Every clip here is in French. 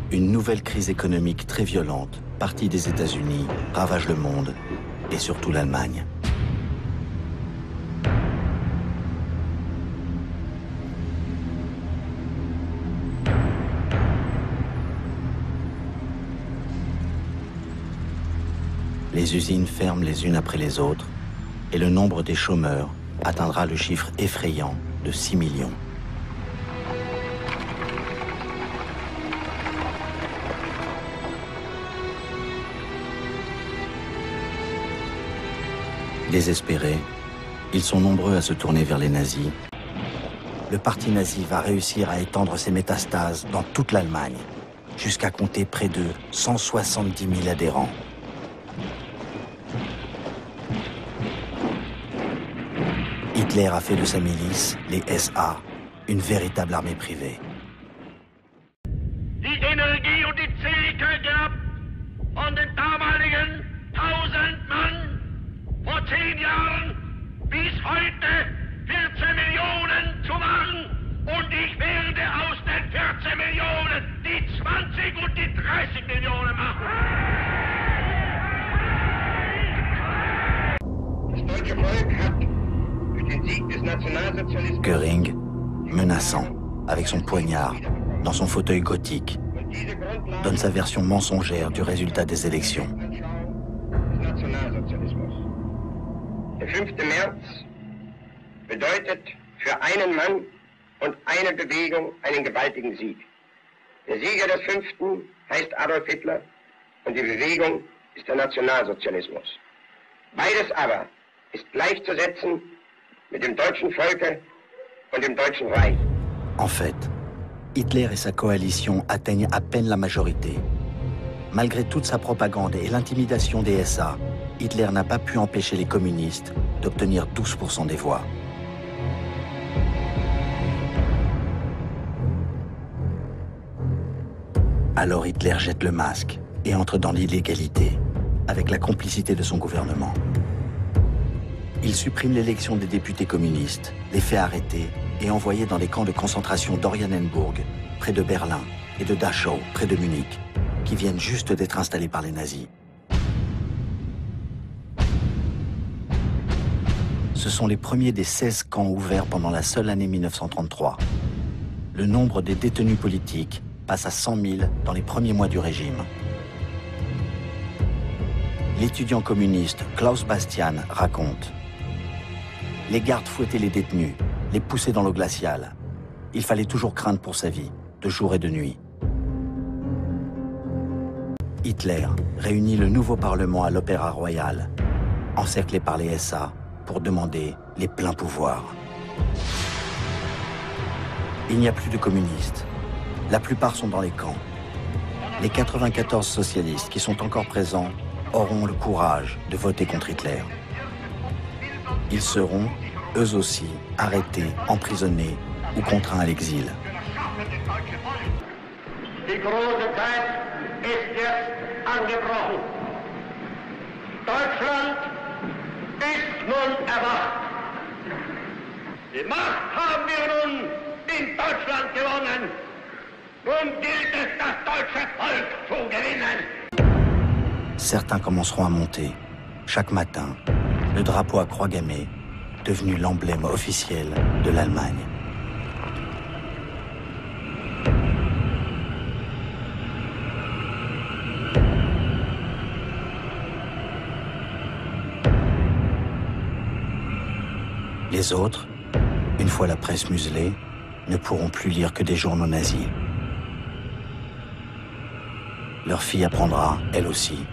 Une nouvelle crise économique très violente, partie des États-Unis, ravage le monde et surtout l'Allemagne. Les usines ferment les unes après les autres et le nombre des chômeurs atteindra le chiffre effrayant de 6 millions. Désespérés, ils sont nombreux à se tourner vers les nazis. Le parti nazi va réussir à étendre ses métastases dans toute l'Allemagne, jusqu'à compter près de 170 000 adhérents. Hitler a fait de sa milice, les SA, une véritable armée privée. Die Energie und die Zähigkeit gehabt von den damaligen 1000 Mann vor 10 Jahren bis heute 14 Millionen zu machen. Und ich werde aus den 14 Millionen die 20 und die 30 Millionen machen. Das deutsche Volk hat durch den Sieg des Nationalsozialismus Göring, menaçant, avec son poignard, dans son fauteuil gothique, donne sa version mensongère du résultat des élections. Der 5. März bedeutet für einen Mann und eine Bewegung einen gewaltigen Sieg. Der Sieger des 5. heißt Adolf Hitler und die Bewegung ist der Nationalsozialismus. Beides aber ist gleichzusetzen mit dem deutschen Volke und dem Deutschen Reich. En fait, Hitler et sa coalition atteignent à peine la majorité. Malgré toute sa propagande et l'intimidation des SA, Hitler n'a pas pu empêcher les communistes d'obtenir 12% des voix. Alors Hitler jette le masque et entre dans l'illégalité, avec la complicité de son gouvernement. Il supprime l'élection des députés communistes, les fait arrêter et envoyer dans les camps de concentration d'Oranienburg, près de Berlin, et de Dachau, près de Munich, qui viennent juste d'être installés par les nazis. Ce sont les premiers des 16 camps ouverts pendant la seule année 1933. Le nombre des détenus politiques passe à 100 000 dans les premiers mois du régime. L'étudiant communiste Klaus Bastian raconte: les gardes fouettaient les détenus, les poussaient dans l'eau glaciale. Il fallait toujours craindre pour sa vie, de jour et de nuit. Hitler réunit le nouveau Parlement à l'Opéra Royal, encerclé par les SA, pour demander les pleins pouvoirs. Il n'y a plus de communistes. La plupart sont dans les camps. Les 94 socialistes qui sont encore présents auront le courage de voter contre Hitler. Ils seront, eux aussi, arrêtés, emprisonnés ou contraints à l'exil. Die große Zeit ist jetzt angebrochen. Deutschland ist nun erwacht. Die Macht haben wir nun in Deutschland gewonnen. Nun gilt es, das deutsche Volk zu gewinnen. Certains commenceront à monter. Chaque matin, le drapeau à croix gammée, devenu l'emblème officiel de l'Allemagne. Les autres, une fois la presse muselée, ne pourront plus lire que des journaux nazis. Leur fille apprendra, elle aussi,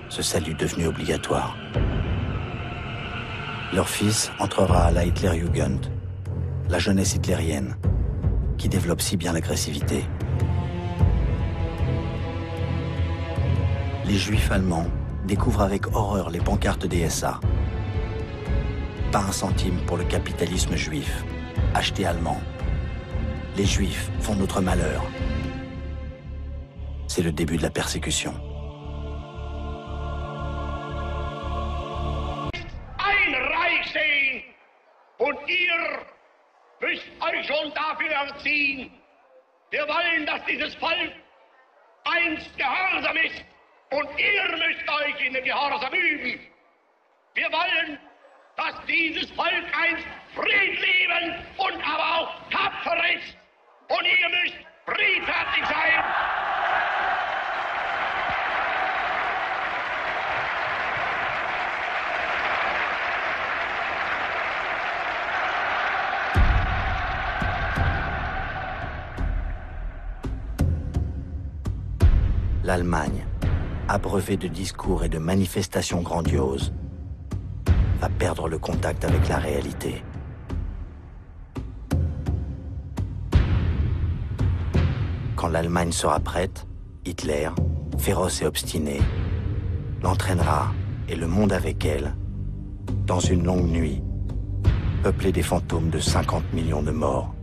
ce salut devenu obligatoire. Leur fils entrera à la Hitlerjugend, la jeunesse hitlérienne, qui développe si bien l'agressivité. Les juifs allemands découvrent avec horreur les pancartes des SA. Pas un centime pour le capitalisme juif, acheté allemand. Les juifs font notre malheur. C'est le début de la persécution. Ein Reich sehen und ihr müsst euch schon dafür erziehen. Wir wollen, dass dieses Volk einst gehorsam ist. Und ihr müsst euch in den Gehorsam üben. Wir wollen, dass dieses Volk einst friedliebend und aber auch tapfer ist. Und ihr müsst friedfertig sein. L'Allemagne, abreuvée de discours et de manifestations grandioses, va perdre le contact avec la réalité. Quand l'Allemagne sera prête, Hitler, féroce et obstiné, l'entraînera, et le monde avec elle, dans une longue nuit, peuplée des fantômes de 50 millions de morts.